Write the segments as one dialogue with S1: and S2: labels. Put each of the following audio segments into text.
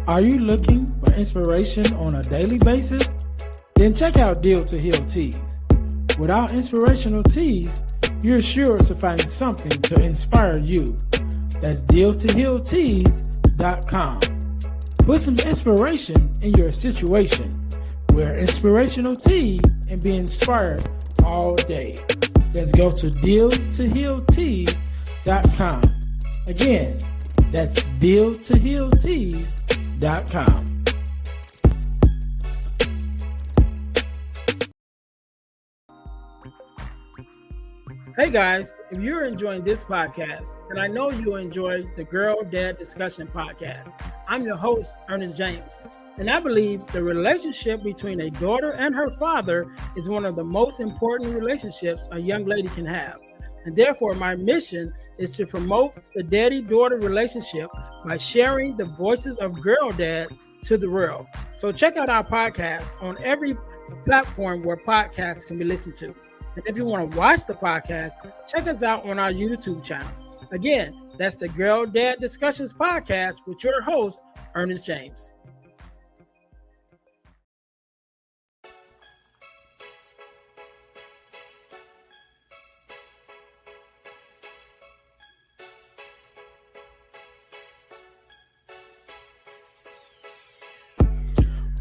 S1: Are you looking for inspiration on a daily basis? Then check out Deal to Heal Teas. With our inspirational teas, you're sure to find something to inspire you. That's dealtohealteas.com. Put some inspiration in your situation. Wear inspirational tea and be inspired all day. Let's go to dealtohealteas.com. Again, that's dealtohealteas.com. Hey guys, if you're enjoying this podcast, then I know you'll enjoy the Girl Dad Discussion podcast. I'm your host, Ernest James, and I believe the relationship between a daughter and her father is one of the most important relationships a young lady can have. And therefore, my mission is to promote the daddy-daughter relationship by sharing the voices of girl dads to the world. So check out our podcast on every platform where podcasts can be listened to. And if you want to watch the podcast, check us out on our YouTube channel. Again, that's the Girl Dad Discussions podcast with your host, Ernest James.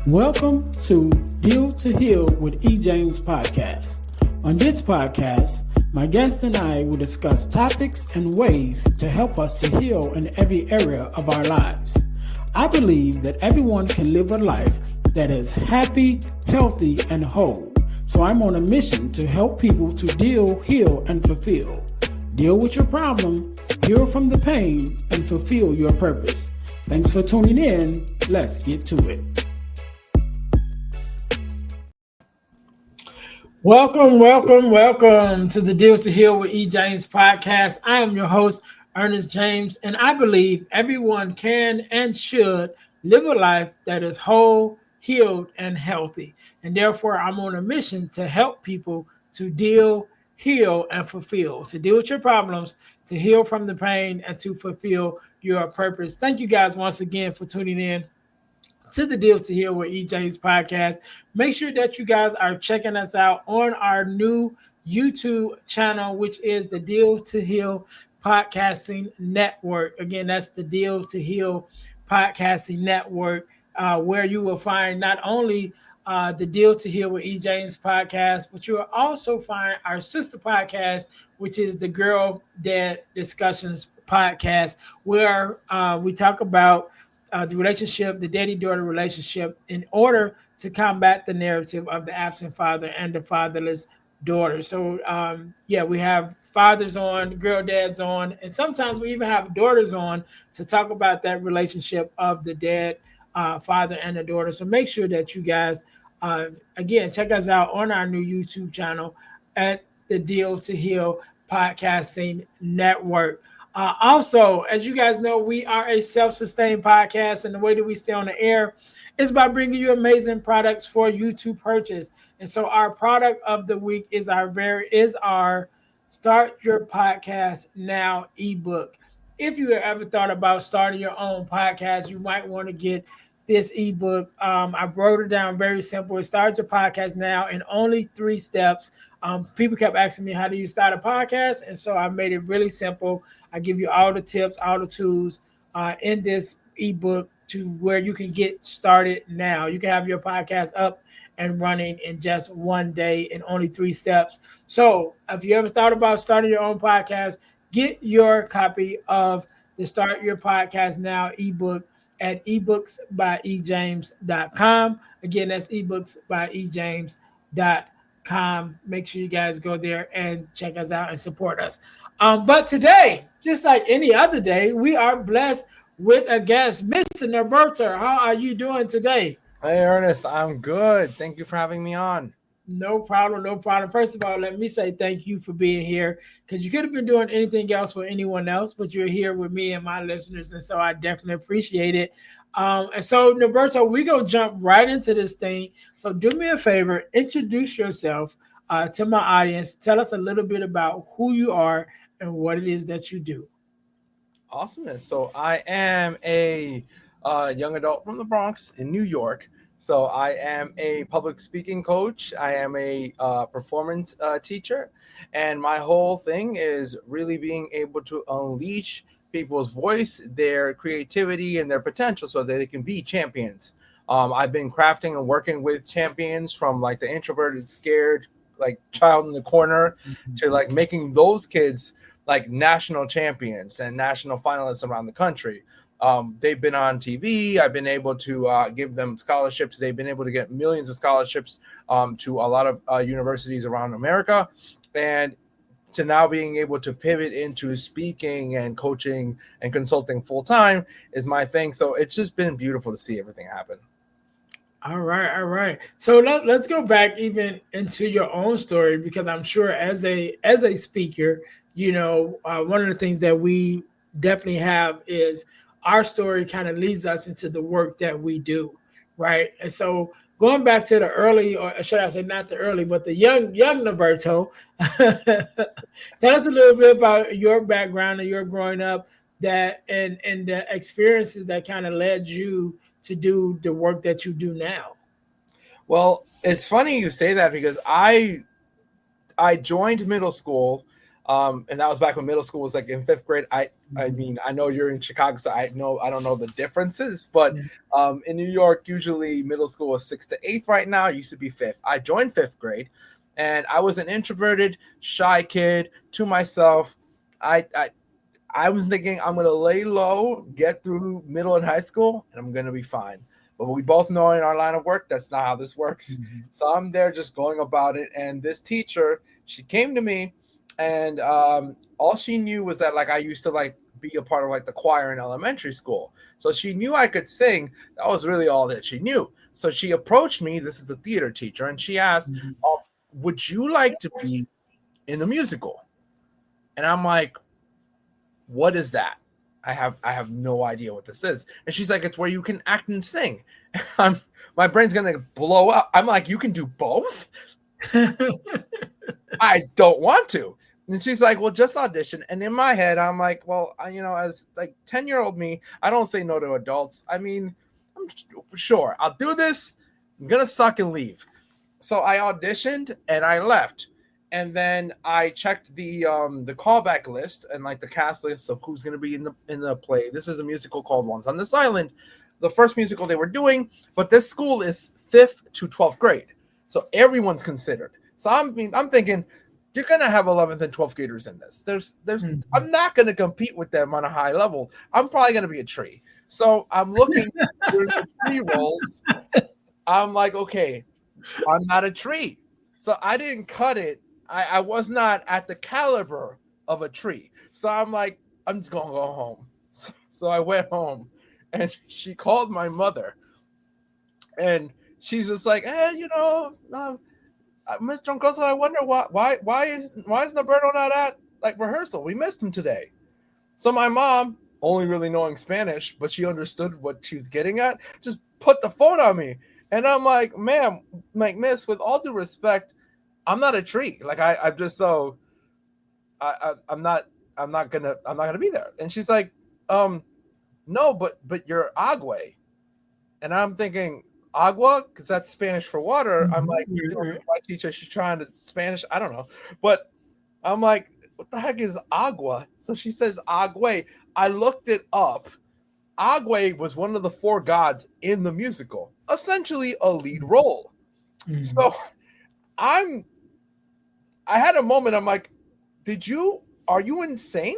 S1: Welcome to Deal to Heal with E. James podcast. On this podcast, my guest and I will discuss topics and ways to help us to heal in every area of our lives. I believe that everyone can live a life that is happy, healthy, and whole. So I'm on a mission to help people to deal, heal, and fulfill. Deal with your problem, heal from the pain, and fulfill your purpose. Thanks for tuning in. Let's get to it. Welcome to the Deal to Heal with E. James podcast. I am your host, Ernest James, and I believe everyone can and should live a life that is whole, healed, and healthy. And therefore, I'm on a mission to help people to deal, heal, and fulfill, to deal with your problems, to heal from the pain, and to fulfill your purpose. Thank you guys once again for tuning in to the Deal to Heal with E. James podcast. Make sure that you guys are checking us out on our new YouTube channel, which is the Deal to Heal Podcasting Network. Again, that's the Deal to Heal Podcasting Network, where you will find not only the Deal to Heal with E. James podcast, but you will also find our sister podcast, which is the Girl Dad Discussions podcast, where we talk about the relationship, the daddy-daughter relationship, in order to combat the narrative of the absent father and the fatherless daughter. So, we have fathers on, girl dads on, and sometimes we even have daughters on to talk about that relationship of the dad, father, and the daughter. So make sure that you guys, again, check us out on our new YouTube channel at the Deal to Heal Podcasting Network. Also, as you guys know, we are a self-sustained podcast, and the way that we stay on the air is by bringing you amazing products for you to purchase. And so, our product of the week is our Start Your Podcast Now ebook. If you have ever thought about starting your own podcast, you might want to get this ebook. I wrote it down very simple. Start Your Podcast Now in only 3 steps. People kept asking me, how do you start a podcast? And so I made it really simple. I give you all the tips, all the tools in this ebook to where you can get started now. You can have your podcast up and running in just 1 day in only 3 steps. So if you ever thought about starting your own podcast, get your copy of the Start Your Podcast Now ebook at ebooksbyejames.com. Again, that's ebooksbyejames.com. Make sure you guys go there and check us out and support us. But today, just like any other day, we are blessed with a guest, Mr. Norberto. How are you doing today?
S2: Hey, Ernest, I'm good. Thank you for having me on.
S1: No problem. First of all, let me say thank you for being here, because you could have been doing anything else for anyone else, but you're here with me and my listeners, and so I definitely appreciate it. And so, Norberto, we're going to jump right into this thing. So do me a favor, introduce yourself to my audience. Tell us a little bit about who you are and what it is that you do.
S2: Awesomeness. So I am a young adult from the Bronx in New York. So I am a public speaking coach. I am a performance teacher, and my whole thing is really being able to unleash people's voice, their creativity, and their potential, so that they can be champions. I've been crafting and working with champions from like the introverted, scared, like child in the corner, to like making those kids like national champions and national finalists around the country. They've been on TV. I've been able to give them scholarships. They've been able to get millions of scholarships to a lot of universities around America. And to now being able to pivot into speaking and coaching and consulting full time is my thing. So it's just been beautiful to see everything happen.
S1: All right, all right. So let's go back even into your own story, because I'm sure as a speaker, one of the things that we definitely have is our story kind of leads us into the work that we do, right? And so going back to the early, or should I say not the early, but the young Norberto, tell us a little bit about your background and your growing up, that and the experiences that kind of led you to do the work that you do now.
S2: Well, it's funny you say that because I joined middle school, and that was back when middle school was like in fifth grade. I mean, I know you're in Chicago, so I don't know the differences, but in New York, usually middle school was sixth to eighth. Right now, it used to be fifth. I joined fifth grade, and I was an introverted, shy kid to myself. I I, I was thinking I'm gonna lay low, get through middle and high school, and I'm gonna be fine. But we both know in our line of work that's not how this works. So I'm there just going about it. And this teacher, she came to me, and all she knew was that like I used to like be a part of like the choir in elementary school. So she knew I could sing. That was really all that she knew. So she approached me. This is the theater teacher, and she asked, "Would you like to be in the musical?" And I'm like, what is that? I have no idea what this is. And she's like, it's where you can act and sing. I'm my brain's gonna blow up. I'm like, you can do both? I don't want to. And she's like, well, just audition. And in my head, I'm like, well, as like 10-year-old me, I don't say no to adults. I mean, I'm sure I'll do this. I'm gonna suck and leave. So I auditioned and I left. And then I checked the callback list and like the cast list of who's going to be in the play. This is a musical called Once on This Island, the first musical they were doing. But this school is 5th to 12th grade, so everyone's considered. So I'm thinking you're going to have 11th and 12th graders in this. I'm not going to compete with them on a high level. I'm probably going to be a tree. So I'm looking through the tree roles. I'm like, okay, I'm not a tree. So I didn't cut it. I was not at the caliber of a tree. So I'm like, I'm just going to go home. So I went home, and she called my mother, and she's just like, hey, Miss Troncoso, I wonder why is Norberto not at like rehearsal? We missed him today. So my mom, only really knowing Spanish, but she understood what she was getting at, just put the phone on me. And I'm like, ma'am, like, miss, with all due respect, I'm not a tree. Like I'm just so I'm not gonna be there. And she's like, no, but you're agua. And I'm thinking, agua, because that's Spanish for water. I'm like, my teacher, she's trying to Spanish. I don't know. But I'm like, what the heck is agua? So she says agua. I looked it up. Agua was one of the four gods in the musical, essentially a lead role. So I had a moment. I'm like, are you insane?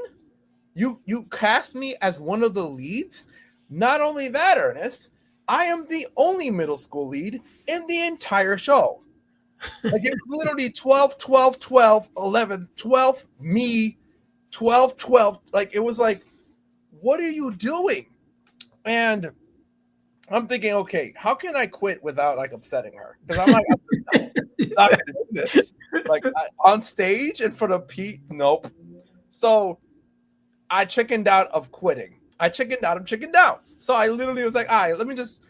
S2: You cast me as one of the leads? Not only that, Ernest, I am the only middle school lead in the entire show. Like, it was literally 12, 12, 12, 11, 12, me, 12, 12. Like, it was like, what are you doing? And I'm thinking, okay, how can I quit without like upsetting her? Because I'm like, I'm not gonna do this. Like, on stage in front of Pete, nope. So I chickened out of quitting. I chickened out. So I literally was like, all right, let me just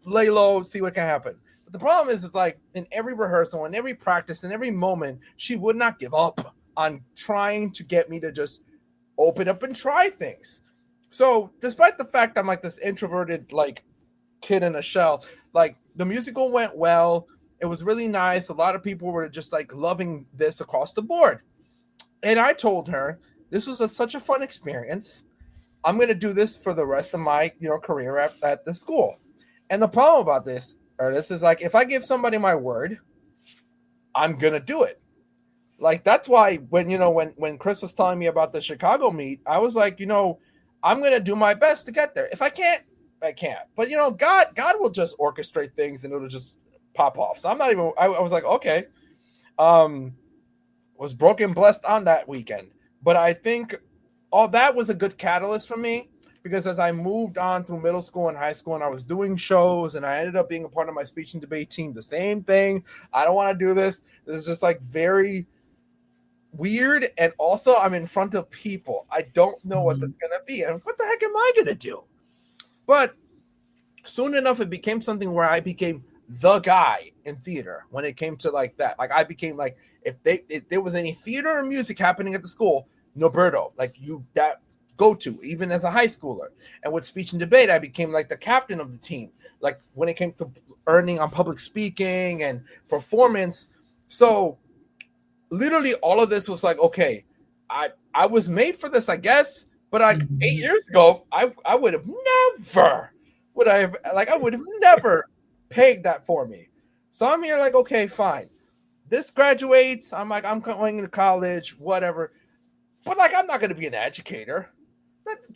S2: lay low, see what can happen. But the problem is, it's like in every rehearsal, in every practice, in every moment, she would not give up on trying to get me to just open up and try things. So despite the fact I'm like this introverted like kid in a shell, like the musical went well. It was really nice. A lot of people were just like loving this across the board. And I told her this was such a fun experience. I'm going to do this for the rest of my, career at the school. And the problem about this, or this is like, if I give somebody my word, I'm going to do it. Like, that's why when Chris was telling me about the Chicago meet, I was like, I'm going to do my best to get there. If I can't, I can't. But, God will just orchestrate things and it'll just pop off. So I'm not even, I was like, okay. Um, was broken blessed on that weekend. But I think all that was a good catalyst for me because as I moved on through middle school and high school and I was doing shows and I ended up being a part of my speech and debate team, the same thing. I don't want to do this. This is just like very weird. And also I'm in front of people. I don't know what that's going to be. And what the heck am I going to do? But soon enough, it became something where I became the guy in theater when it came to like that. Like I became like, if there was any theater or music happening at the school, Norberto, like you that go to, even as a high schooler. And with speech and debate, I became like the captain of the team. Like when it came to earning on public speaking and performance. So literally all of this was like, okay, I was made for this, I guess. But like 8 years ago, I would have never I would have never pegged that for me. So I'm here like, okay, fine. This graduates. I'm like, I'm going to college, whatever. But like, I'm not going to be an educator.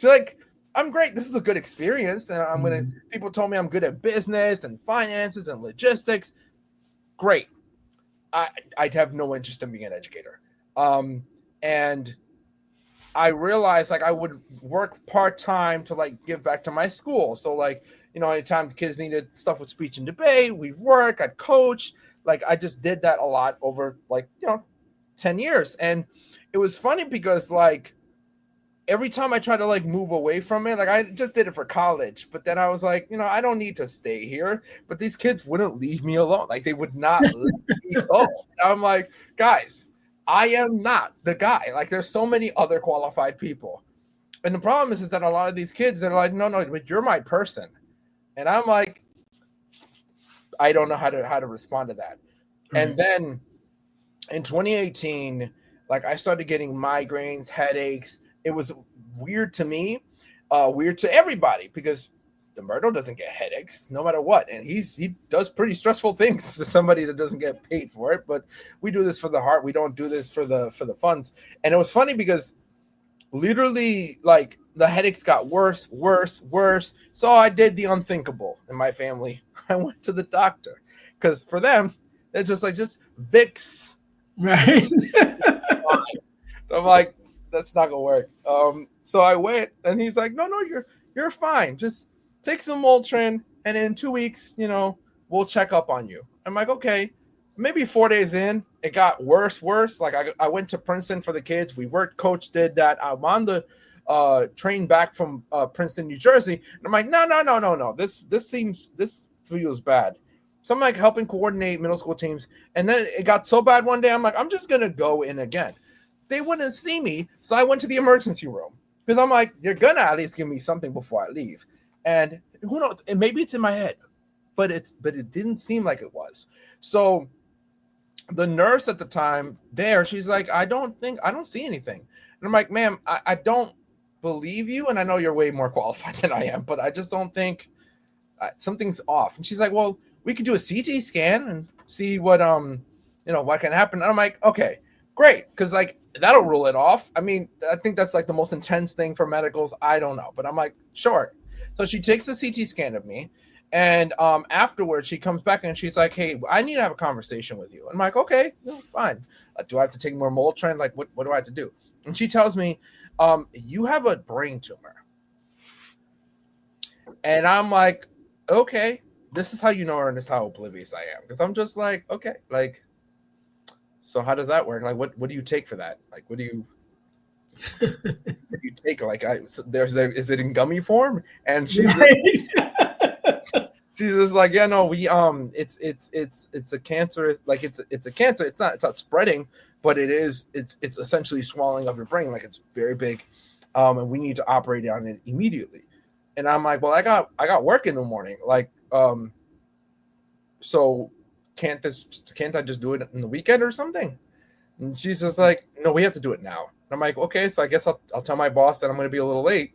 S2: Like, I'm great. This is a good experience, and I'm gonna. People told me I'm good at business and finances and logistics. Great. I'd have no interest in being an educator. And I realized like I would work part-time to like give back to my school. So like, anytime the kids needed stuff with speech and debate, we'd work, I'd coach. Like I just did that a lot over like, 10 years. And it was funny because like every time I tried to like move away from it, like I just did it for college, but then I was like, I don't need to stay here. But these kids wouldn't leave me alone. Like they would not let me go. And I'm like, guys, I am not the guy. Like there's so many other qualified people. And the problem is that a lot of these kids, they're like, no, but you're my person. And I'm like, I don't know how to respond to that. And then in 2018, like I started getting migraines, headaches. It was weird to me, weird to everybody because Norberto doesn't get headaches no matter what. And he does pretty stressful things to somebody that doesn't get paid for it. But we do this for the heart. We don't do this for the funds. And it was funny because literally like the headaches got worse. So I did the unthinkable in my family. I went to the doctor because for them, they're just Vicks.
S1: Right.
S2: I'm like, that's not gonna work. So I went, and he's like, no, you're fine. Just take some Motrin, and in 2 weeks, we'll check up on you. I'm like, okay. Maybe 4 days in, it got worse. Like I went to Princeton for the kids. We worked. Coach did that. I'm on the train back from Princeton, New Jersey, and I'm like, no. This feels bad. So I'm like helping coordinate middle school teams, and then it got so bad one day. I'm like, I'm just gonna go in again. They wouldn't see me, so I went to the emergency room because I'm like, you're gonna at least give me something before I leave. And who knows? And maybe it's in my head, but it didn't seem like it was. So the nurse at the time there, she's like, I don't see anything. And I'm like, ma'am, I don't believe you, and I know you're way more qualified than I am, but I just don't think something's off. And she's like, well, we could do a CT scan and see what what can happen. And I'm like, okay, great, because like that'll rule it off. I mean, I think that's like the most intense thing for medicals. I don't know, but I'm like, sure. So she takes a CT scan of me, and afterwards she comes back and she's like, hey, I need to have a conversation with you. And I'm like, okay, fine. Do I have to take more Motrin? Like, what do I have to do? And she tells me, you have a brain tumor. And I'm like, okay, this is how you know, Ernest, how oblivious I am. Because I'm just like, okay, like, so how does that work? Like, what do you take for that? Like, what do you take? Like, is it in gummy form? And she's she's just like, yeah, no, we it's a cancer. Like, it's a cancer. It's not spreading, but it's essentially swallowing up your brain. Like, it's very big. and we need to operate on it immediately. And I'm like, well, I got work in the morning, like, so can't I just do it in the weekend or something? And she's just like, no, we have to do it now. And I'm like, okay, so I guess I'll tell my boss that I'm going to be a little late.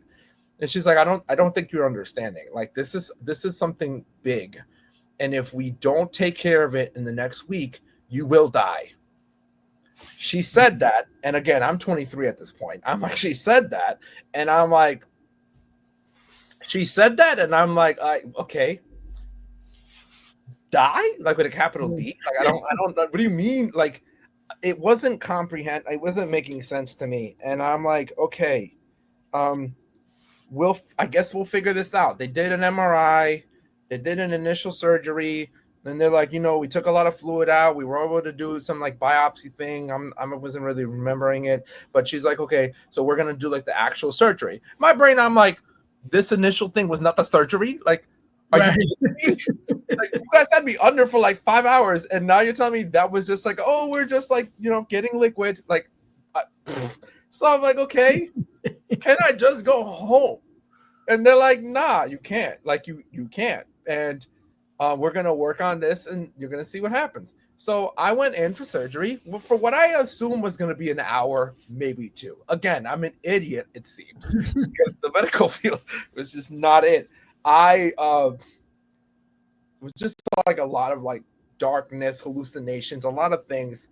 S2: And she's like, I don't think you're understanding. Like, this is something big, and if we don't take care of it in the next week, you will die. She said that, and again, I'm 23 at this point. I'm like, she said that, and I'm like, she said that, and I'm like, okay, die, like with a capital D. Like, I don't. What do you mean? Like, it wasn't comprehend. It wasn't making sense to me, and I'm like, okay, um, I guess we'll figure this out. They did an MRI, they did an initial surgery, and they're like, we took a lot of fluid out. We were able to do some like biopsy thing. I wasn't really remembering it, but she's like, okay, so we're gonna do like the actual surgery. My brain, I'm like, this initial thing was not the surgery. Like, are
S1: Right.
S2: you kidding me? Like, you guys had me under for like 5 hours, and now you're telling me that was just like, oh, we're just like, getting liquid. Like, so I'm like, okay, can I just go home? And they're like, nah, you can't. Like, you can't. And we're going to work on this, and you're going to see what happens. So I went in for surgery for what I assumed was going to be an hour, maybe two. Again, I'm an idiot, it seems, because the medical field was just not it. I was just like a lot of like darkness, hallucinations, a lot of things.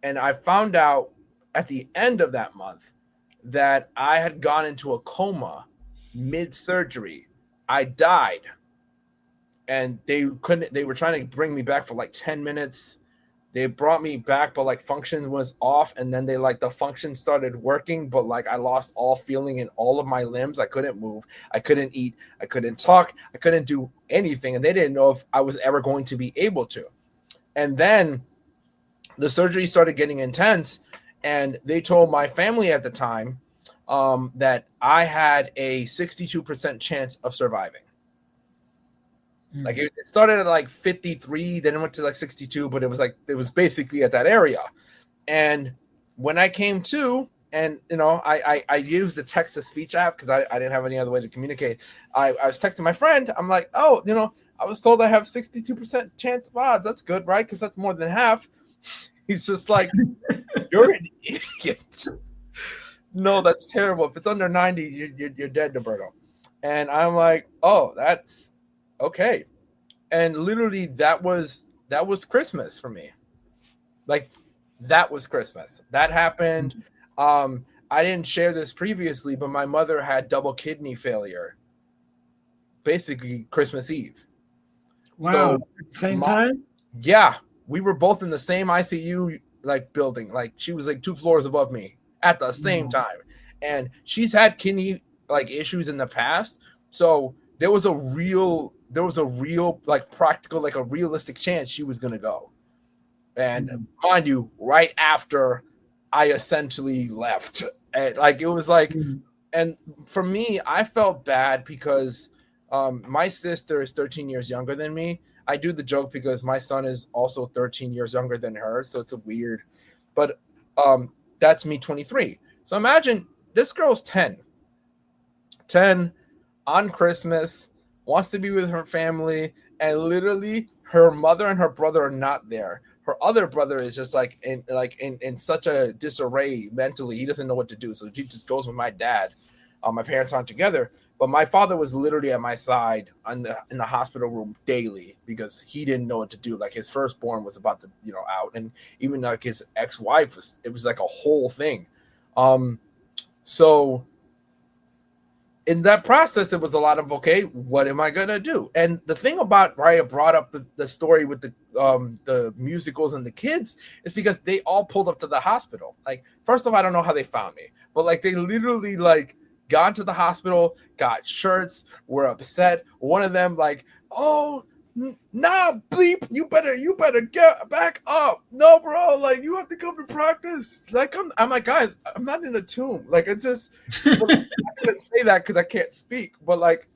S2: And I found out at the end of that month that I had gone into a coma mid-surgery. I died, and they were trying to bring me back for like 10 minutes. They brought me back, but like function was off, and then the function started working, but like I lost all feeling in all of my limbs. I couldn't move, I couldn't eat, I couldn't talk, I couldn't do anything, and they didn't know if I was ever going to be able to. And then the surgery started getting intense, and they told my family at the time that I had a 62% chance of surviving. Like, it started at like 53, then it went to like 62, but it was basically at that area. And when I came to, and I used the text to speech app because I didn't have any other way to communicate. I was texting my friend. I'm like, oh, I was told I have 62% chance of odds. That's good, right? Because that's more than half. He's just like, you're an idiot. No, that's terrible. If it's under 90, you're dead, Norberto. And I'm like, oh, that's okay. And literally that was Christmas for me. Like, that was Christmas. That happened. I didn't share this previously, but my mother had double kidney failure basically Christmas Eve.
S1: Wow.
S2: So
S1: At the same time?
S2: Yeah, we were both in the same ICU like building. Like, she was like 2 floors above me at the same time. And she's had kidney like issues in the past. So there was a real like practical, like a realistic chance she was going to go. And mind you, right after I essentially left, and like, it was like, and for me, I felt bad because my sister is 13 years younger than me. I do the joke because my son is also 13 years younger than her, so it's a weird, but that's me, 23. So imagine this girl's 10 on Christmas, wants to be with her family, and literally her mother and her brother are not there. Her other brother is just like in such a disarray mentally. He doesn't know what to do, so he just goes with my dad. My parents aren't together, but my father was literally at my side in the hospital room daily because he didn't know what to do. Like, his firstborn was about to out, and even like his ex-wife it was like a whole thing. So in that process, it was a lot of, okay, what am I gonna do? And the thing about why I brought up the story with the musicals and the kids is because they all pulled up to the hospital. Like, first of all, I don't know how they found me, but like, they literally like got to the hospital, got shirts, were upset. One of them like, oh, nah, bleep, you better get back up. No, bro, like, you have to come to practice. Like, I'm like, guys, I'm not in a tomb. Like, it's just, I couldn't say that because I can't speak. But like,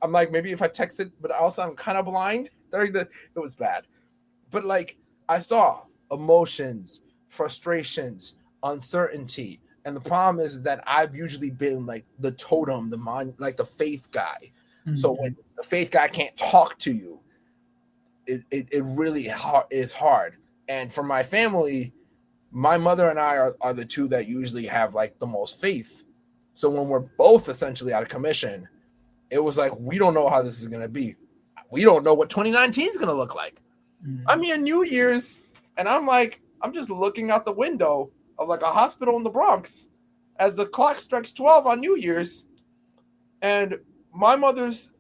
S2: I'm like, maybe if I text it, but also I'm kind of blind. It was bad. But like, I saw emotions, frustrations, uncertainty, And the problem is that I've usually been like the totem, the mind, like the faith guy. So when the faith guy can't talk to you, it really is hard. And for my family, my mother and I are the two that usually have like the most faith. So when we're both essentially out of commission, it was like, we don't know how this is going to be. We don't know what 2019 is going to look like. I'm here New Year's, and I'm like, I'm just looking out the window of like a hospital in the Bronx as the clock strikes 12 on New Year's. And my mother's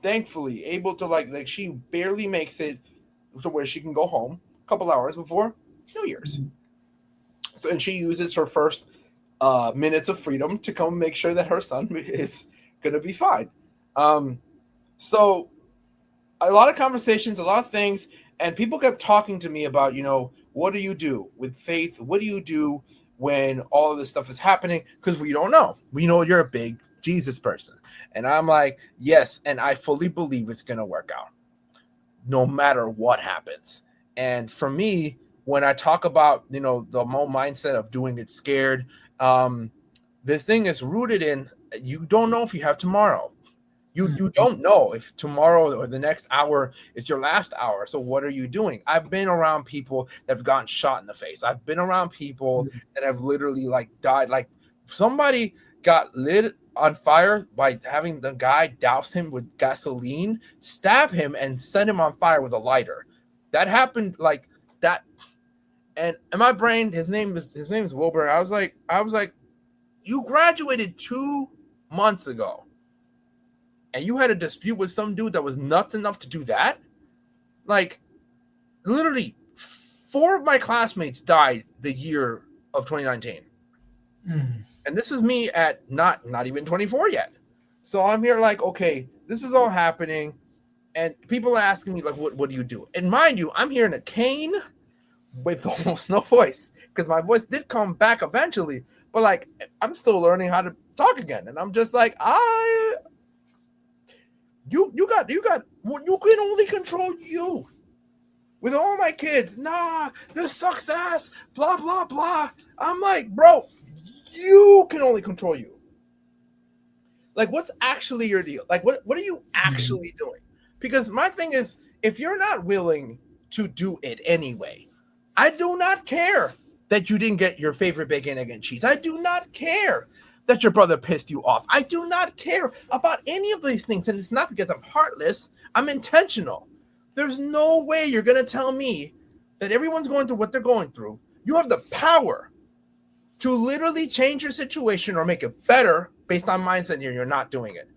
S2: thankfully able to like she barely makes it to where she can go home a couple hours before New Year's. So, and she uses her first minutes of freedom to come make sure that her son is going to be fine. So a lot of conversations, a lot of things, and people kept talking to me about, what do you do with faith? What do you do when all of this stuff is happening? Because we don't know. We know you're a big Jesus person. And I'm like, yes, and I fully believe it's going to work out no matter what happens. And for me, when I talk about, the whole mindset of doing it scared, the thing is rooted in, you don't know if you have tomorrow. You don't know if tomorrow or the next hour is your last hour. So what are you doing? I've been around people that have gotten shot in the face. I've been around people that have literally like died. Like somebody got lit on fire by having the guy douse him with gasoline, stab him, and set him on fire with a lighter. That happened like that. And in my brain, his name is Wilbur. I was like, you graduated 2 months ago. And you had a dispute with some dude that was nuts enough to do that? Like, literally, 4 of my classmates died the year of 2019. And this is me at not even 24 yet. So I'm here like, okay, this is all happening. And people are asking me, like, what do you do? And mind you, I'm here in a cane with almost no voice. Because my voice did come back eventually. But, like, I'm still learning how to talk again. And I'm just like, You can only control you. With all my kids, nah, this sucks ass, blah, blah, blah. I'm like, bro, you can only control you. Like, what's actually your deal? Like, what are you actually doing? Because my thing is, if you're not willing to do it anyway, I do not care that you didn't get your favorite bacon, egg, and cheese. I do not care that your brother pissed you off. I do not care about any of these things. And it's not because I'm heartless. I'm intentional. There's no way you're going to tell me that everyone's going through what they're going through. You have the power to literally change your situation or make it better based on mindset, and you're not doing it.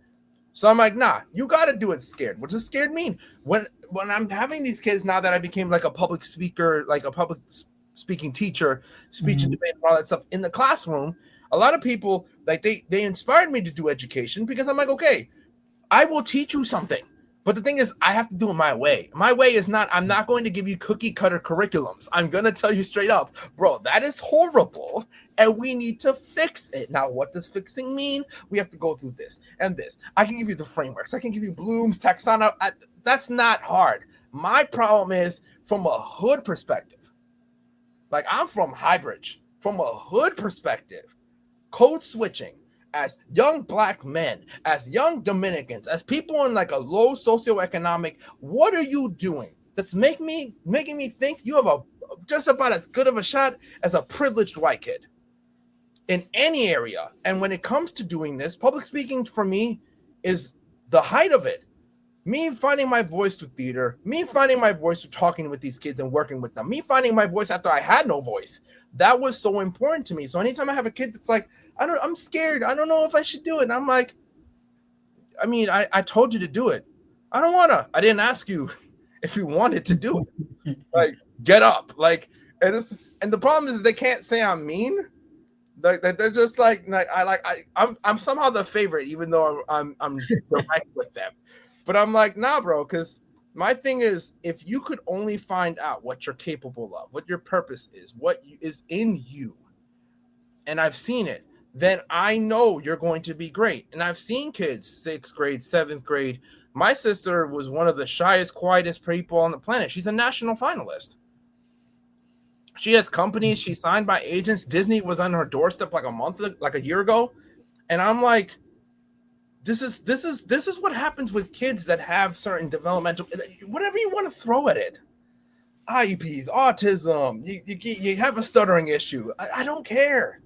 S2: So I'm like, nah, you got to do it scared. What does scared mean? When I'm having these kids now that I became like a public speaker, like a public speaking teacher, speech and debate and all that stuff in the classroom, a lot of people, like they inspired me to do education because I'm like, okay, I will teach you something. But the thing is, I have to do it my way. My way is not, I'm not going to give you cookie cutter curriculums. I'm going to tell you straight up, bro, that is horrible. And we need to fix it. Now, what does fixing mean? We have to go through this and this. I can give you the frameworks. I can give you Bloom's taxonomy. That's not hard. My problem is from a hood perspective. Like I'm from Highbridge. From a hood perspective, code switching as young black men, as young Dominicans, as people in like a low socioeconomic, what are you doing that's making me think you have a just about as good of a shot as a privileged white kid in any area? And when it comes to doing this, public speaking for me is the height of it. Me finding my voice through theater, me finding my voice through talking with these kids and working with them, me finding my voice after I had no voice. That was so important to me. So anytime I have a kid that's like, I'm scared, I don't know if I should do it. And I'm like, I mean, I told you to do it. I don't want to. I didn't ask you if you wanted to do it. Like, get up. Like, and the problem is they can't say I'm mean. Like they're just like I'm somehow the favorite, even though I'm direct with them. But I'm like, nah, bro, because my thing is, if you could only find out what you're capable of, what your purpose is, what is in you, and I've seen it, then I know you're going to be great. And I've seen kids, 6th grade, 7th grade. My sister was one of the shyest, quietest people on the planet. She's a national finalist. She has companies. She's signed by agents. Disney was on her doorstep like a year ago, and I'm like, this is what happens with kids that have certain developmental, whatever you want to throw at it. IEPs, autism, you have a stuttering issue. I don't care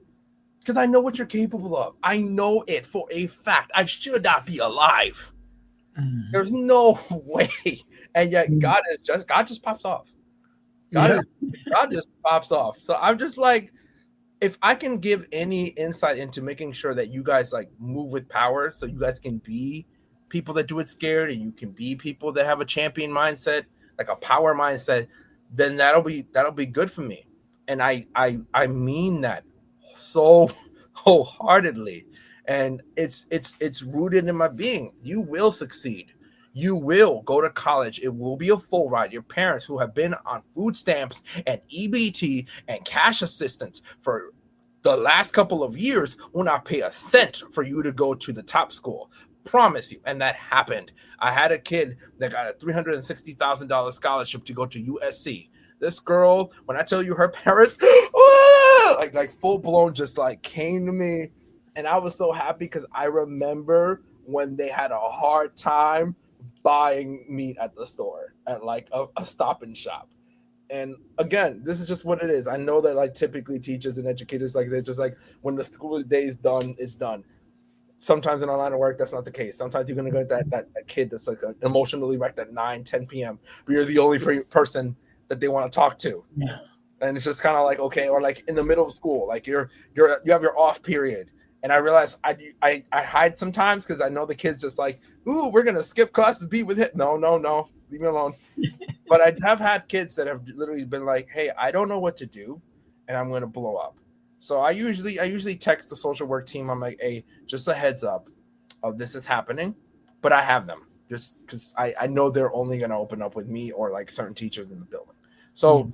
S2: because I know what you're capable of. I know it for a fact. I should not be alive. There's no way. And yet God just pops off.
S1: Yeah.
S2: God just pops off. So I'm just like, if I can give any insight into making sure that you guys like move with power, so you guys can be people that do it scared, and you can be people that have a champion mindset, like a power mindset, then that'll be good for me. And I mean that so wholeheartedly. And it's rooted in my being. You will succeed. You will go to college. It will be a full ride. Your parents who have been on food stamps and EBT and cash assistance for the last couple of years will not pay a cent for you to go to the top school. Promise you. And that happened. I had a kid that got a $360,000 scholarship to go to USC. This girl, when I tell you her parents, like full blown, just like came to me. And I was so happy because I remember when they had a hard time buying meat at the store at like a Stop and Shop. And again, this is just what it is. I know that like typically teachers and educators, like they're just like, when the school day is done, it's done. Sometimes in our line of work, that's not the case. Sometimes you're going to get that kid that's like emotionally wrecked at 9-10 p.m. but you're the only person that they want to talk to.
S1: Yeah.
S2: And it's just kind of like, okay, or like in the middle of school, like you have your off period. And I realize I hide sometimes because I know the kids just like, ooh, we're going to skip class and be with it. No, leave me alone. But I have had kids that have literally been like, hey, I don't know what to do, and I'm going to blow up. So I usually text the social work team. I'm like, hey, just a heads up of this is happening, but I have them just because I know they're only going to open up with me or like certain teachers in the building. So,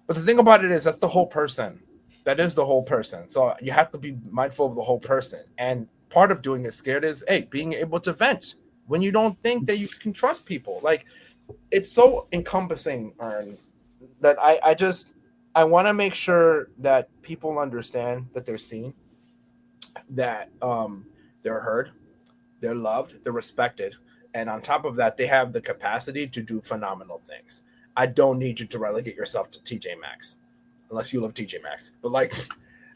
S2: but the thing about it is that's the whole person. That is the whole person. So you have to be mindful of the whole person. And part of doing it scared is, hey, being able to vent when you don't think that you can trust people. Like, it's so encompassing, Ern, that I want to make sure that people understand that they're seen, that they're heard, they're loved, they're respected. And on top of that, they have the capacity to do phenomenal things. I don't need you to relegate yourself to TJ Maxx. Unless you love TJ Maxx, but like,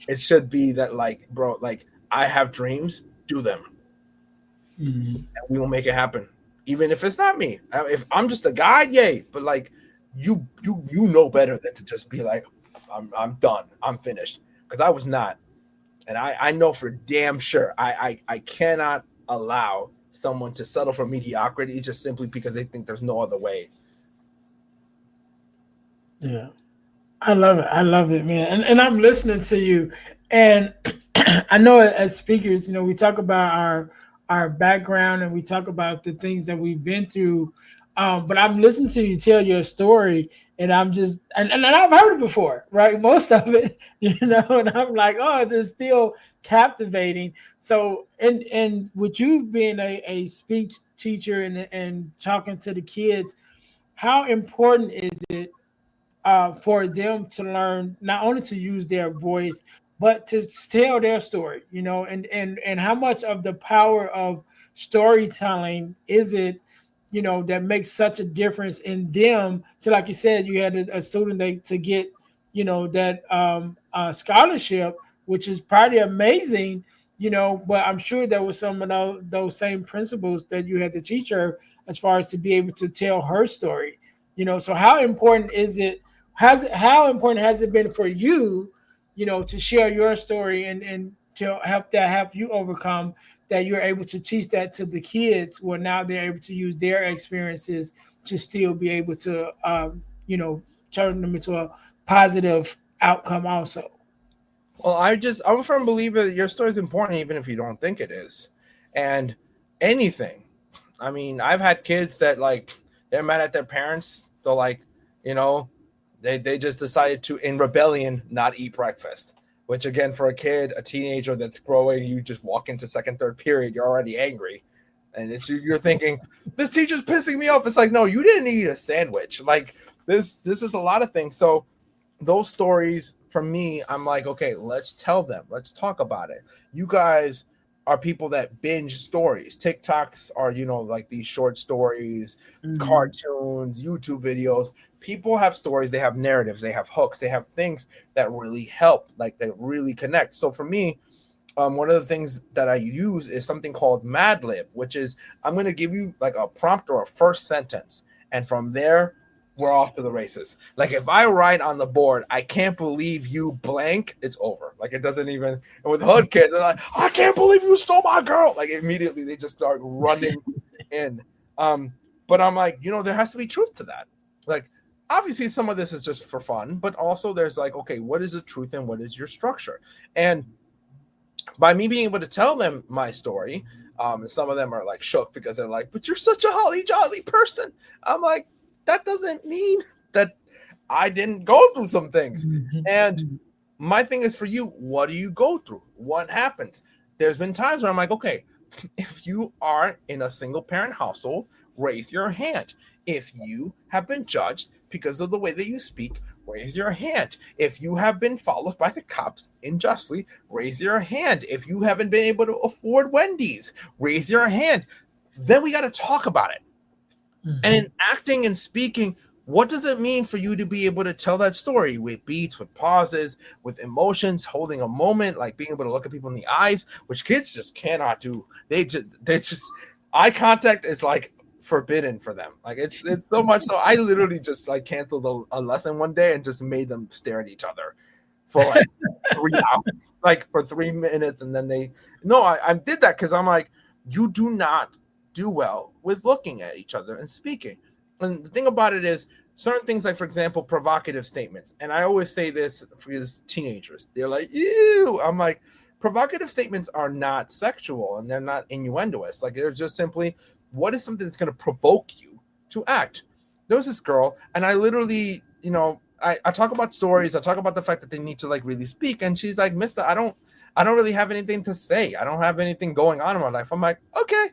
S2: it should be that like, bro, like I have dreams, do them, and we will make it happen. Even if it's not me, if I'm just a guide, yay. But like, you know better than to just be like, I'm done, I'm finished, because I was not, and I know for damn sure I cannot allow someone to settle for mediocrity just simply because they think there's no other way.
S1: Yeah. I love it, man. And I'm listening to you. And I know as speakers, we talk about our background and we talk about the things that we've been through. But I'm listening to you tell your story, and I'm just and I've heard it before, right? Most of it, and I'm like, oh, it's still captivating. So and with you being a speech teacher and talking to the kids, how important is it for them to learn not only to use their voice but to tell their story, and how much of the power of storytelling is it, that makes such a difference in them. So like you said, you had a student to get, that scholarship, which is probably amazing, but I'm sure there was some of those same principles that you had to teach her as far as to be able to tell her story. So how important is it, how important has it been for you, to share your story and to help you overcome that, you're able to teach that to the kids where now they're able to use their experiences to still be able to turn them into a positive outcome also.
S2: Well, I'm a firm believer that your story is important even if you don't think it is. And anything. I mean, I've had kids that like they're mad at their parents, so like, you know, they just decided to in rebellion not eat breakfast. Which again, for a kid, a teenager that's growing, you just walk into second, third period, you're already angry. And you're thinking, this teacher's pissing me off. It's like, no, you didn't eat a sandwich. Like this is a lot of things. So those stories for me, I'm like, okay, let's tell them. Let's talk about it. You guys are people that binge stories. TikToks are, like these short stories,
S1: Mhm.
S2: cartoons, YouTube videos. People have stories, they have narratives, they have hooks, they have things that really help, like they really connect. So for me, one of the things that I use is something called Mad Lib, which is I'm going to give you like a prompt or a first sentence. And from there, we're off to the races. Like if I write on the board, I can't believe you blank, it's over. Like it doesn't even, and with hood kids, they're like, I can't believe you stole my girl. Like immediately they just start running in. Um, but I'm like, there has to be truth to that. Like, obviously some of this is just for fun, but also there's like, okay, what is the truth and what is your structure? And by me being able to tell them my story, and some of them are like shook because they're like, but you're such a holly jolly person. I'm like, that doesn't mean that I didn't go through some things.
S1: Mhm.
S2: And
S1: Mhm.
S2: my thing is for you, what do you go through? What happens? There's been times where I'm like, okay, if you are in a single parent household, raise your hand. If you have been judged because of the way that you speak, raise your hand. If you have been followed by the cops unjustly, raise your hand. If you haven't been able to afford Wendy's, raise your hand. Then we got to talk about it. And in
S1: Mhm.
S2: acting and speaking, what does it mean for you to be able to tell that story with beats, with pauses, with emotions, holding a moment, like being able to look at people in the eyes, which kids just cannot do. They just eye contact is like forbidden for them. Like it's so much so I literally just like canceled a lesson one day and just made them stare at each other for like 3 hours, like for 3 minutes, and then they no, I did that because I'm like, you do not do well with looking at each other and speaking. And the thing about it is, certain things, like for example, provocative statements. And I always say this for these teenagers. They're like, ew. I'm like, provocative statements are not sexual and they're not innuendoous. Like they're just simply, what is something that's going to provoke you to act? There was this girl, and I literally, I talk about stories. I talk about the fact that they need to like really speak. And she's like, Mister, I don't really have anything to say. I don't have anything going on in my life. I'm like, okay,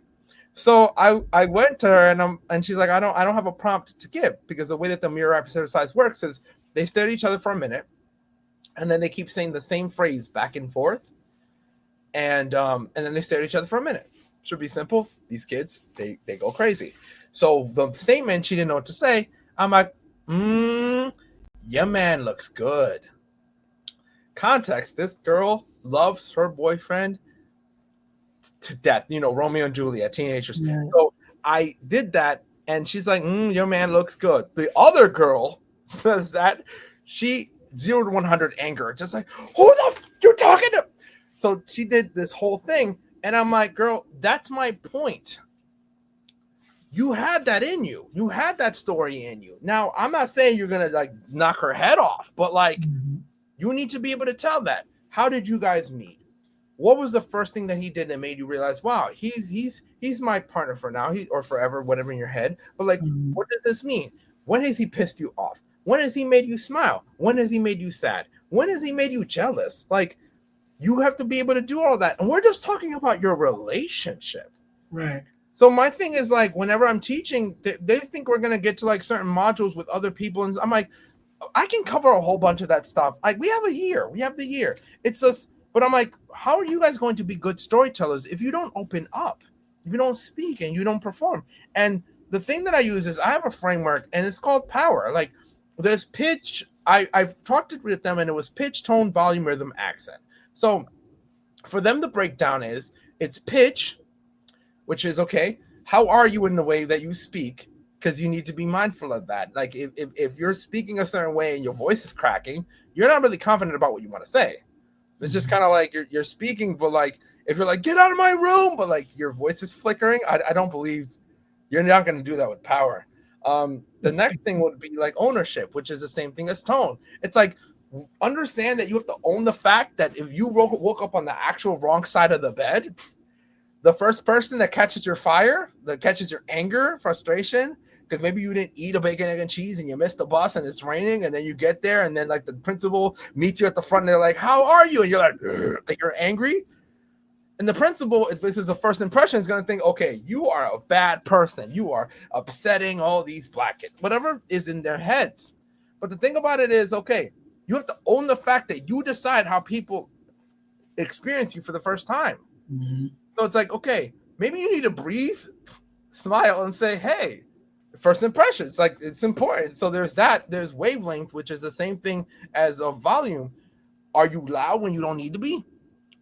S2: so I went to her, and she's like, I don't have a prompt to give, because the way that the mirror exercise works is they stare at each other for a minute, and then they keep saying the same phrase back and forth, and then they stare at each other for a minute. Should be simple. These kids, they go crazy. So the statement, she didn't know what to say. I'm like, your man looks good. Context: this girl loves her boyfriend to death. Romeo and Juliet, teenagers.
S1: Right.
S2: So I did that, and she's like, your man looks good. The other girl says that she 0 to 100 anger, just like, who the you talking to? So she did this whole thing, and I'm like, girl, that's my point. You had that in you. You had that story in you. Now, I'm not saying you're gonna like knock her head off, but like,
S1: Mhm.
S2: you need to be able to tell that. How did you guys meet? What was the first thing that he did that made you realize, wow, he's my partner for now, or forever, whatever in your head. But like,
S1: Mhm.
S2: what does this mean? When has he pissed you off? When has he made you smile? When has he made you sad? When has he made you jealous? Like, you have to be able to do all that. And we're just talking about your relationship.
S1: Right.
S2: So my thing is like, whenever I'm teaching, they think we're gonna get to like certain modules with other people, and I'm like, I can cover a whole bunch of that stuff. Like we have a year, we have the year. It's just, but I'm like, how are you guys going to be good storytellers if you don't open up, if you don't speak and you don't perform? And the thing that I use is I have a framework, and it's called power. Like there's pitch. I've talked it with them, and it was pitch, tone, volume, rhythm, accent. So for them, the breakdown is it's pitch, which is okay. How are you in the way that you speak? Because you need to be mindful of that. Like if you're speaking a certain way and your voice is cracking, you're not really confident about what you want to say. It's just
S1: Mhm.
S2: kind of like you're speaking, but like if you're like, get out of my room, but like your voice is flickering, I don't believe you're not going to do that with power. The next thing would be like ownership, which is the same thing as tone. It's like, understand that you have to own the fact that if you woke up on the actual wrong side of the bed, the first person that catches your fire, that catches your anger, frustration, because maybe you didn't eat a bacon, egg, and cheese and you missed the bus and it's raining, and then you get there, and then like the principal meets you at the front and they're like, how are you? And you're like you're angry. And the principal, if this is a first impression, is going to think, okay, you are a bad person. You are upsetting all these black kids, whatever is in their heads. But the thing about it is, okay, You have to own the fact that you decide how people experience you for the first time.
S1: Mhm.
S2: So it's like, okay, maybe you need to breathe, smile, and say, hey, first impressions, like it's important. So there's that. There's wavelength, which is the same thing as a volume. Are you loud when you don't need to be?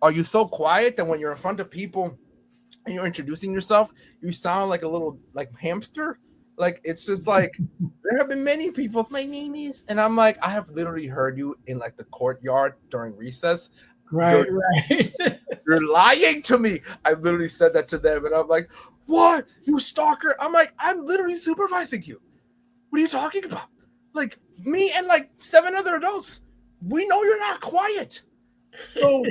S2: Are you so quiet that when you're in front of people and you're introducing yourself, you sound like a little like hamster? Like it's just like there have been many people, my name is, and I'm like, I have literally heard you in like the courtyard during recess.
S1: Right,
S2: You're
S1: right.
S2: you're lying to me. I literally said that to them, and I'm like, what? You stalker? I'm like, I'm literally supervising you. What are you talking about? Like me and like 7 other adults. We know you're not quiet. So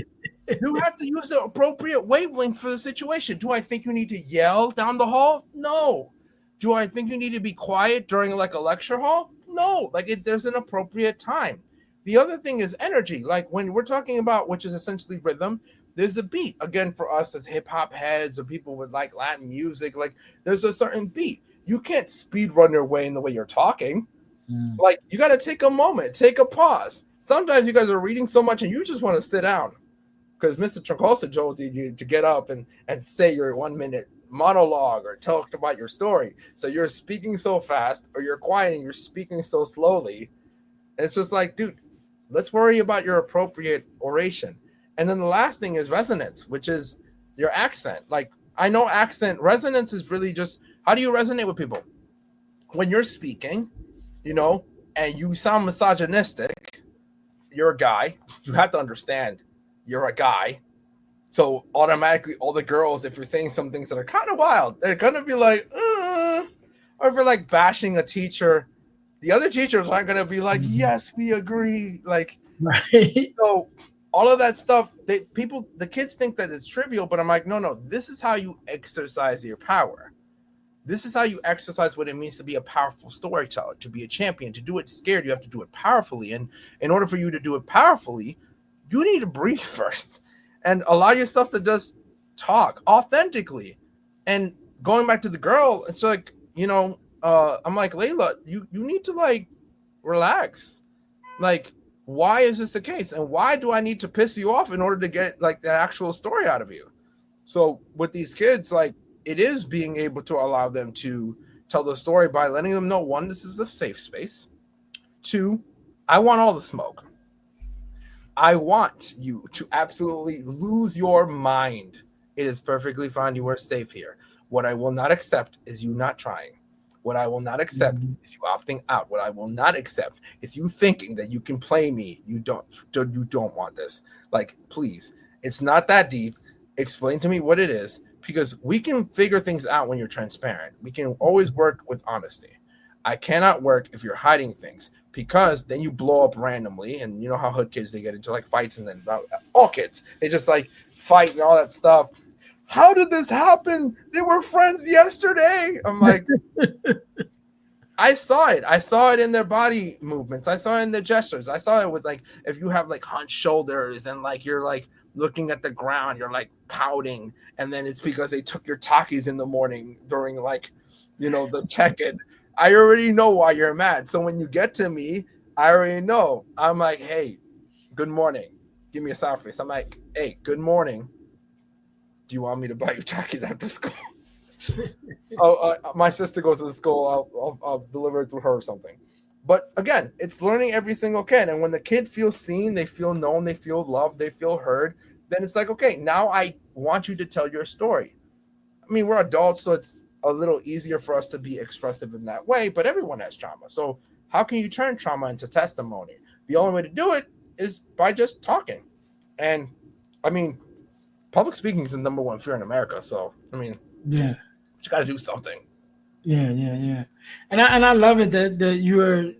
S2: you have to use the appropriate wavelength for the situation. Do I think you need to yell down the hall? No. Do I think you need to be quiet during like a lecture hall? No. Like there's an appropriate time. The other thing is energy. Like when we're talking about, which is essentially rhythm, there's a beat. Again, for us as hip hop heads or people with like Latin music, like there's a certain beat. You can't speed run your way in the way you're talking.
S1: Mm.
S2: Like you got to take a moment, take a pause. Sometimes you guys are reading so much and you just want to sit down because Mr. Troncosa told you to get up and say your 1 minute monologue or talk about your story. So you're speaking so fast or you're quiet and you're speaking so slowly. And it's just like, dude, let's worry about your appropriate oration. And then the last thing is resonance, which is your accent. Like I know accent resonance is really just how do you resonate with people? When you're speaking, you know, and you sound misogynistic, you're a guy. You have to understand you're a guy. So automatically, all the girls, if you're saying some things that are kind of wild, they're gonna be like, or if you're like bashing a teacher, the other teachers aren't gonna be like,
S1: Mhm.
S2: yes, we agree. Like,
S1: Right.
S2: so all of that stuff, the kids think that it's trivial, but I'm like, no, no, this is how you exercise your power. This is how you exercise what it means to be a powerful storyteller, to be a champion. To do it scared, you have to do it powerfully. And in order for you to do it powerfully, you need to breathe first and allow yourself to just talk authentically. And going back to the girl, it's like, I'm like, Layla, you need to like relax. Like, why is this the case? And why do I need to piss you off in order to get like the actual story out of you? So with these kids, like it is being able to allow them to tell the story by letting them know, one, this is a safe space. Two, I want all the smoke. I want you to absolutely lose your mind. It is perfectly fine. You are safe here. What I will not accept is you not trying. What I will not accept
S1: Mhm.
S2: is you opting out. What I will not accept is you thinking that you can play me. You don't want this. Like, please, it's not that deep. Explain to me what it is because we can figure things out when you're transparent. We can always work with honesty. I cannot work if you're hiding things because then you blow up randomly, and you know how hood kids they get into like fights, and then all kids they just like fight and all that stuff. How did this happen? They were friends yesterday. I'm like, I saw it. I saw it in their body movements. I saw it in their gestures. I saw it with like if you have like hunched shoulders and like you're like looking at the ground, you're like pouting, and then it's because they took your Takis in the morning during like, the check-in. I already know why you're mad. So when you get to me, I already know. I'm like, hey, good morning. Give me a sound face. I'm like, hey, good morning. Do you want me to buy you Takis after school? Oh, my sister goes to the school. I'll deliver it to her or something. But again, it's learning every single kid. And when the kid feels seen, they feel known, they feel loved, they feel heard, then it's like, okay, now I want you to tell your story. I mean, we're adults, so it's a little easier for us to be expressive in that way, but everyone has trauma. So how can you turn trauma into testimony? The only way to do it is by just talking. And I mean, public speaking is the number one fear in America. So, I mean,
S1: Yeah.
S2: you got to do something.
S1: Yeah, yeah, yeah. And I love it that you're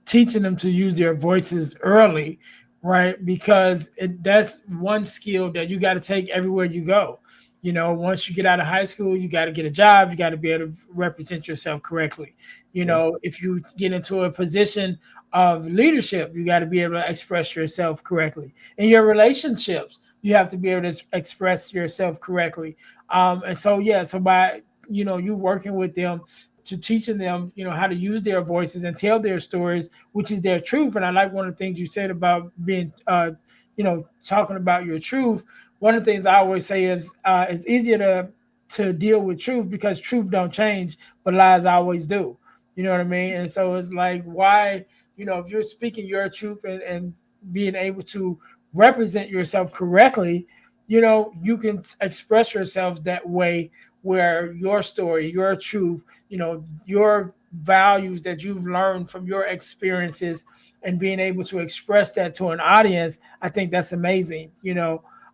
S1: teaching them to use their voices early, right? Because that's one skill that you got to take everywhere you go. Once you get out of high school, you got to get a job. You got to be able to represent yourself correctly.
S2: Yeah.
S1: If you get into a position of leadership, you got to be able to express yourself correctly. In your relationships, you have to be able to express yourself correctly. And so, yeah, so by you working with them to teaching them, how to use their voices and tell their stories, which is their truth. And I like one of the things you said about being, talking about your truth. One of the things I always say is it's easier to deal with truth because truth don't change, but lies always do. You know what I mean? And so it's like, why, if you're speaking your truth and being able to represent yourself correctly, you can express yourself that way, where your story, your truth, your values that you've learned from your experiences and being able to express that to an audience. I think that's amazing,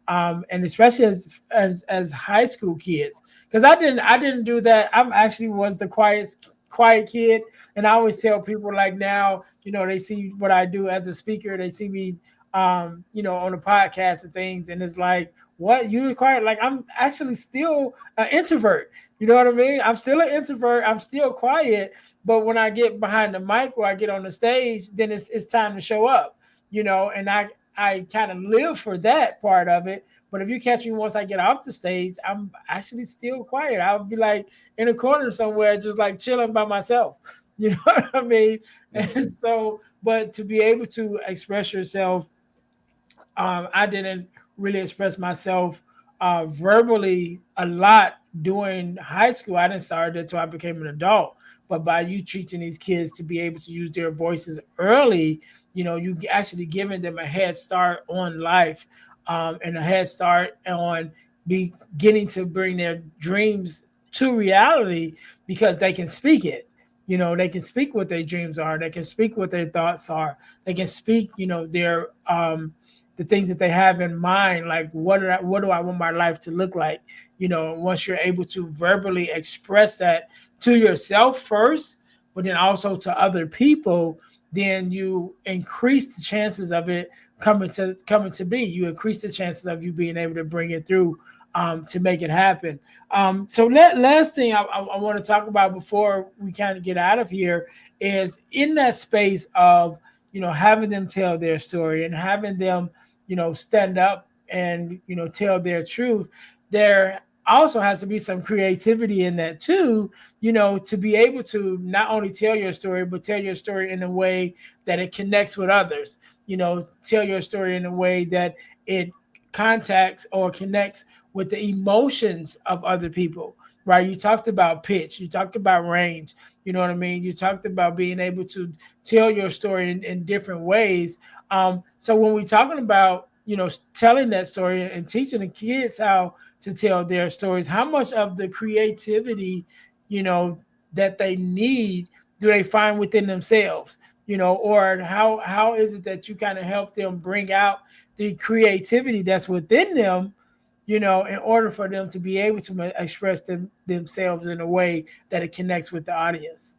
S1: and especially as high school kids, because I didn't do that. I actually was the quiet kid, and I always tell people, like, now, they see what I do as a speaker, they see me, on the podcast and things, and it's like, what, you quiet? Like, I'm actually still an introvert. You know what I mean? I'm still an introvert. I'm still quiet, but when I get behind the mic or I get on the stage, then it's time to show up. And I kind of live for that part of it. But if you catch me once I get off the stage, I'm actually still quiet. I'll be like in a corner somewhere, just like chilling by myself. You know what I mean? And so, but to be able to express yourself, I didn't really express myself verbally a lot during high school. I didn't start until I became an adult. But by you teaching these kids to be able to use their voices early, you actually giving them a head start on life, and a head start on beginning to bring their dreams to reality, because they can speak it. They can speak what their dreams are. They can speak what their thoughts are. They can speak, their the things that they have in mind, like what do I want my life to look like? Once you're able to verbally express that to yourself first, but then also to other people, then you increase the chances of it coming to be. You increase the chances of you being able to bring it through, to make it happen. So last thing I want to talk about before we kind of get out of here is in that space of having them tell their story and having them stand up and tell their truth. There also has to be some creativity in that too, to be able to not only tell your story, but tell your story in a way that it connects with others. Tell your story in a way that it contacts or connects with the emotions of other people. Right? You talked about pitch, you talked about range. You know what I mean? You talked about being able to tell your story in different ways. So when we're talking about telling that story and teaching the kids how to tell their stories, how much of the creativity you know that they need do they find within themselves? Or how is it that you kind of help them bring out the creativity that's within them, in order for them to be able to express themselves in a way that it connects with the audience?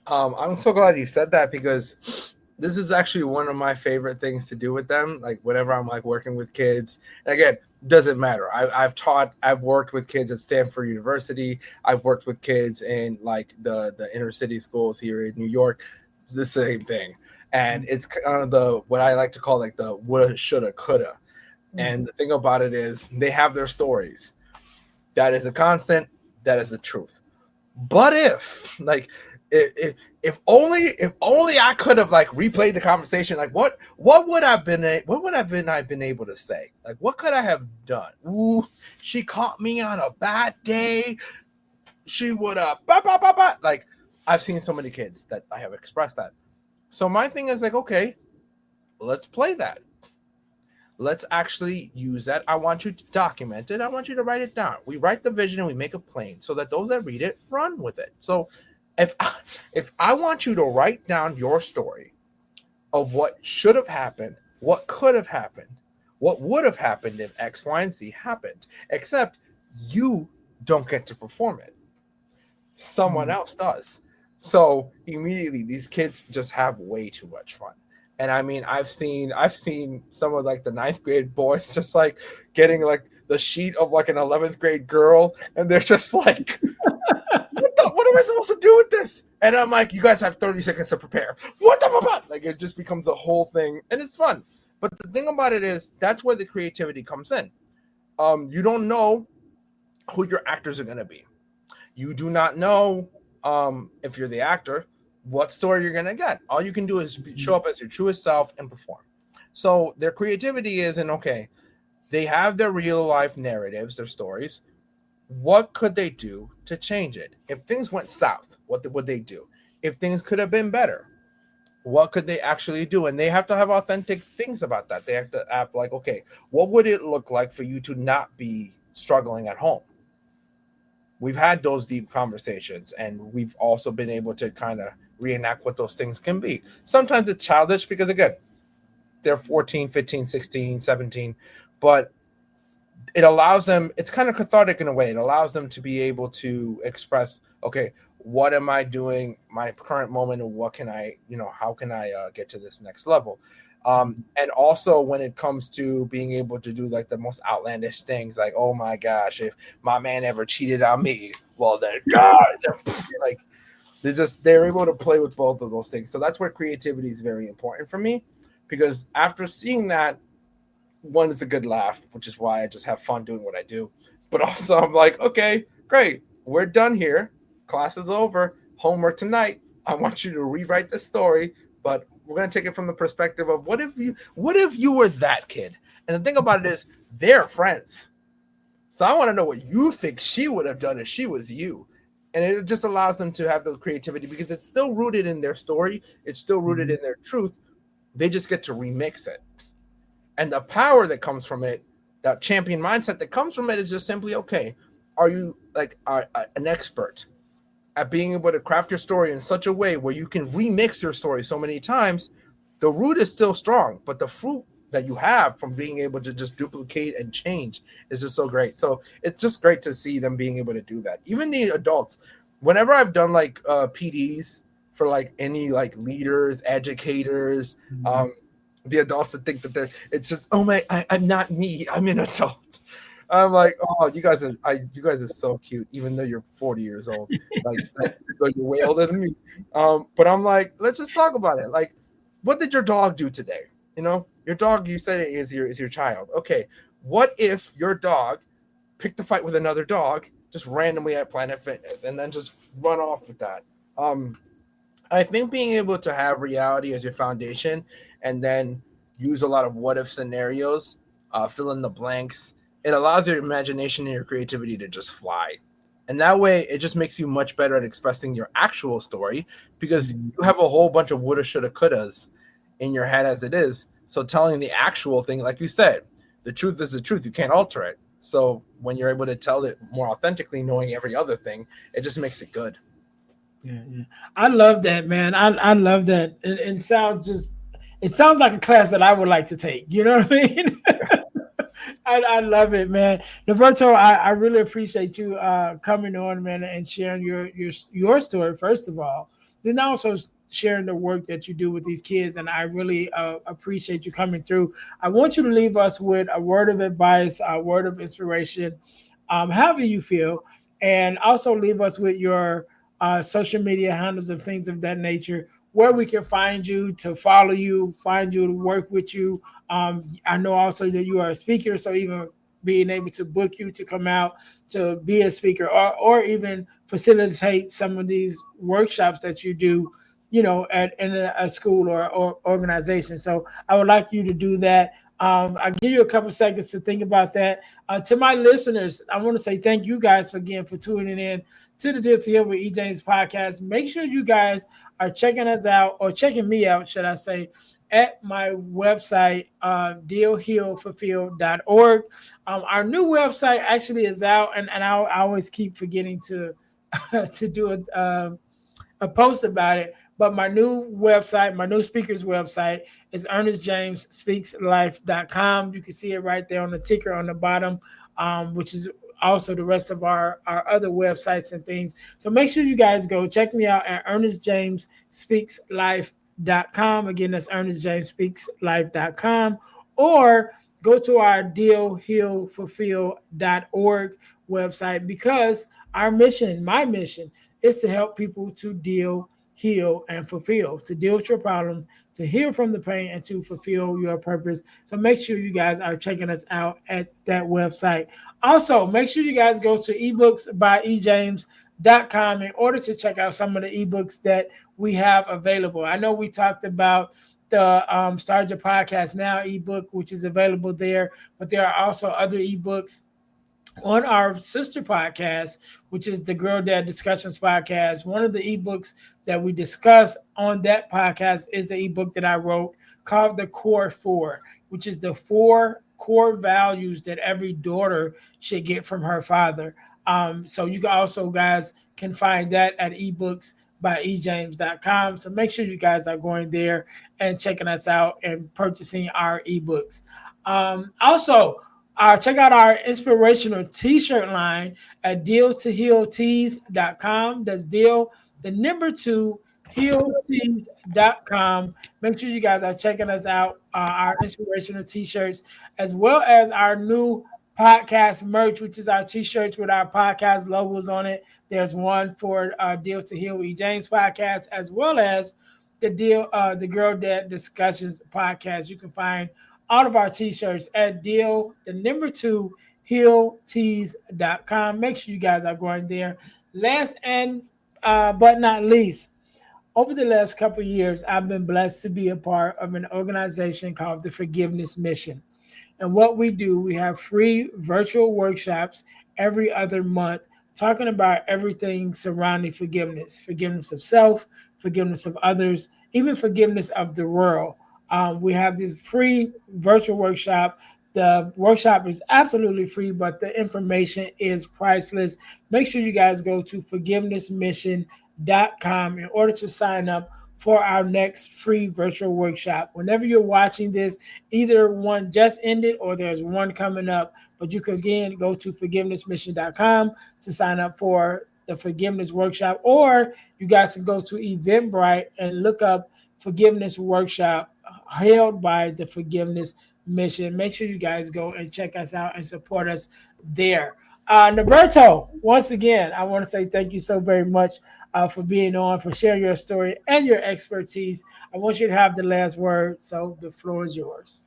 S2: I'm so glad you said that because this is actually one of my favorite things to do with them. Like whenever I'm like working with kids, and again, doesn't matter. I've worked with kids at Stanford University. I've worked with kids in like the inner city schools here in New York. It's the same thing, and it's kind of the what I like to call like the woulda, shoulda, coulda. And the thing about it is they have their stories. That is a constant. That is the truth. But if like if only I could have like replayed the conversation, like what would I been able to say? Like what could I have done? Ooh, she caught me on a bad day. She would have like I've seen so many kids that I have expressed that. So my thing is like, okay, let's play that. Let's actually use that. I want you to document it. I want you to write it down. We write the vision and we make it plain so that those that read it run with it. So if I want you to write down your story of what should have happened, what could have happened, what would have happened if X, Y, and Z happened, except you don't get to perform it. Someone else does. So immediately these kids just have way too much fun. And I mean, I've seen some of like the ninth grade boys just like getting like the sheet of like an 11th grade girl, and they're just like, what am I supposed to do with this? And I'm like, you guys have 30 seconds to prepare. What the fuck? Like it just becomes a whole thing, and it's fun. But the thing about it is that's where the creativity comes in. You don't know who your actors are gonna be. You do not know If you're the actor, what story you're gonna get. All you can do is show up as your truest self and perform. So their creativity is in okay, they have their real life narratives, their stories. What could they do to change it? If things went south, what would they do? If things could have been better, what could they actually do? And they have to have authentic things about that. They have to have like, okay, what would it look like for you to not be struggling at home? We've had those deep conversations, and we've also been able to kind of reenact what those things can be. Sometimes it's childish because again, they're 14, 15, 16, 17, but it allows them, it's kind of cathartic in a way. It allows them to be able to express, okay, what am I doing my current moment, and what can I, how can I get to this next level? And also when it comes to being able to do like the most outlandish things, like, oh my gosh, if my man ever cheated on me, well then God, like they're able to play with both of those things. So that's where creativity is very important for me, because after seeing that, one is a good laugh, which is why I just have fun doing what I do. But also, I'm like, okay, great, we're done here. Class is over. Homework tonight. I want you to rewrite the story, but we're gonna take it from the perspective of what if you were that kid? And the thing about it is, they're friends. So I want to know what you think she would have done if she was you. And it just allows them to have the creativity because it's still rooted in their story. It's still rooted in their truth. They just get to remix it. And the power that comes from it, that champion mindset that comes from it, is just simply, okay, are you like an expert at being able to craft your story in such a way where you can remix your story so many times? The root is still strong, but the fruit that you have from being able to just duplicate and change is just so great. So it's just great to see them being able to do that. Even the adults, whenever I've done like PDs for like any like leaders, educators, the adults that think that it's just, oh my, I'm not me, I'm an adult. I'm like, oh, you guys are so cute, even though you're 40 years old. Like you're way older than me. But I'm like, let's just talk about it. Like, what did your dog do today? Your dog, you said it is your child. Okay, what if your dog picked a fight with another dog just randomly at Planet Fitness and then just run off with that? I think being able to have reality as your foundation and then use a lot of what if scenarios, fill in the blanks, it allows your imagination and your creativity to just fly. And that way, it just makes you much better at expressing your actual story because you have a whole bunch of woulda, shoulda, couldas in your head as it is. So telling the actual thing, like you said, the truth is the truth. You can't alter it. So when you're able to tell it more authentically, knowing every other thing, it just makes it good.
S1: Yeah. I love that, man. I love that. It sounds like a class that I would like to take. You know what I mean? I love it, man. Norberto, I really appreciate you coming on, man, and sharing your story first of all. Then also sharing the work that you do with these kids, and I really appreciate you coming through. I want you to leave us with a word of advice, a word of inspiration, however you feel, and also leave us with your social media handles and things of that nature, where we can find you to follow you, find you to work with you. I know also that you are a speaker, so even being able to book you to come out to be a speaker, or even facilitate some of these workshops that you do, at in a school or organization. So I would like you to do that. I'll give you a couple seconds to think about that. To my listeners, I want to say thank you guys again for tuning in to the Deal to Heal with E. James podcast. Make sure you guys are checking us out, or checking me out, should I say, at my website, dealhealfulfill.org. Our new website actually is out, and I always keep forgetting to to do a post about it. But my new website, my new speaker's website, is ernestjamesspeakslife.com. You can see it right there on the ticker on the bottom, which is also the rest of our other websites and things. So make sure you guys go check me out at ernestjamesspeakslife.com. Again, that's ernestjamesspeakslife.com. Or go to our dealhealfulfill.org website, because our mission, my mission, is to help people to deal, heal, and fulfill, to deal with your problem, to heal from the pain, and to fulfill your purpose. So make sure you guys are checking us out at that website. Also, make sure you guys go to ebooksbyejamescom in order to check out some of the ebooks that we have available. I know we talked about the Start Your Podcast Now ebook, which is available there, but there are also other ebooks on our sister podcast, which is the Girl Dad Discussions podcast. One of the ebooks that we discuss on that podcast is the ebook that I wrote called The Core Four, which is the 4 core values that every daughter should get from her father. So you can also, guys, can find that at ebooks by ejames.com. So make sure you guys are going there and checking us out and purchasing our ebooks. Also, check out our inspirational t-shirt line at deal2healtees.com. That's deal, the number 2, healtees.com. Make sure you guys are checking us out, our inspirational t-shirts, as well as our new podcast merch, which is our t-shirts with our podcast logos on it. There's one for Deal to Heal with E. James podcast, as well as the Girl Dad Discussions podcast. You can find all of our t-shirts at deal, the number 2, healtees.com. Make sure you guys are going there. Last and but not least, over the last couple of years, I've been blessed to be a part of an organization called the Forgiveness Mission. And what we do, we have free virtual workshops every other month talking about everything surrounding forgiveness of self, forgiveness of others, even forgiveness of the world. We have this free virtual workshop. The workshop is absolutely free, but the information is priceless. Make sure you guys go to forgivenessmission.com in order to sign up for our next free virtual workshop. Whenever you're watching this, either one just ended or there's one coming up, but you can again go to forgivenessmission.com to sign up for the forgiveness workshop, or you guys can go to Eventbrite and look up Forgiveness Workshop held by the Forgiveness Mission. Make sure you guys go and check us out and support us there. Norberto, once again, I want to say thank you so very much for being on, for sharing your story and your expertise. I want you to have the last word, so the floor is yours.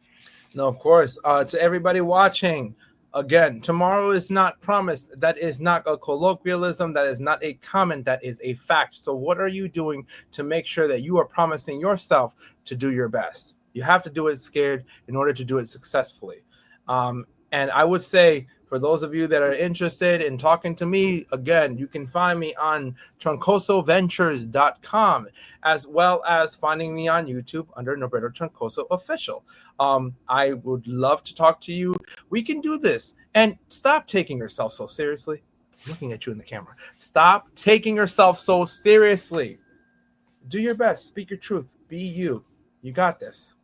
S2: No, of course. To everybody watching, again, tomorrow is not promised. That is not a colloquialism. That is not a comment. That is a fact. So what are you doing to make sure that you are promising yourself to do your best? You have to do it scared in order to do it successfully. And I would say, for those of you that are interested in talking to me, again, you can find me on troncosoventures.com, as well as finding me on YouTube under Norberto Troncoso Official. I would love to talk to you. We can do this. And stop taking yourself so seriously. I'm looking at you in the camera. Stop taking yourself so seriously. Do your best. Speak your truth. Be you. You got this.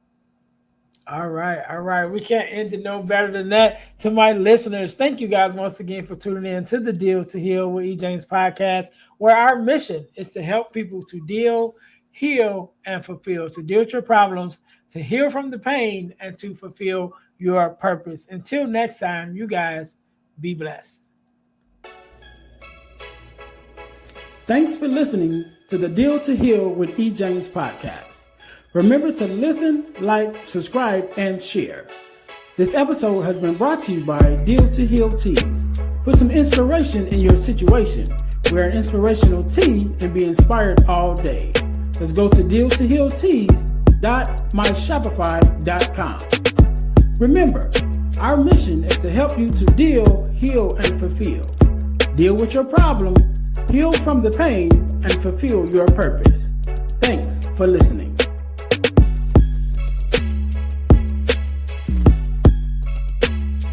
S1: All right. We can't end it no better than that. To my listeners, thank you guys once again for tuning in to the Deal to Heal with E. James podcast, where our mission is to help people to deal, heal, and fulfill, to deal with your problems, to heal from the pain, and to fulfill your purpose. Until next time, you guys be blessed. Thanks for listening to the Deal to Heal with E. James podcast. Remember to listen, like, subscribe, and share. This episode has been brought to you by Deal to Heal Tees. Put some inspiration in your situation. Wear an inspirational tee and be inspired all day. Let's go to deal2healtees.myshopify.com. Remember, our mission is to help you to deal, heal, and fulfill. Deal with your problem, heal from the pain, and fulfill your purpose. Thanks for listening.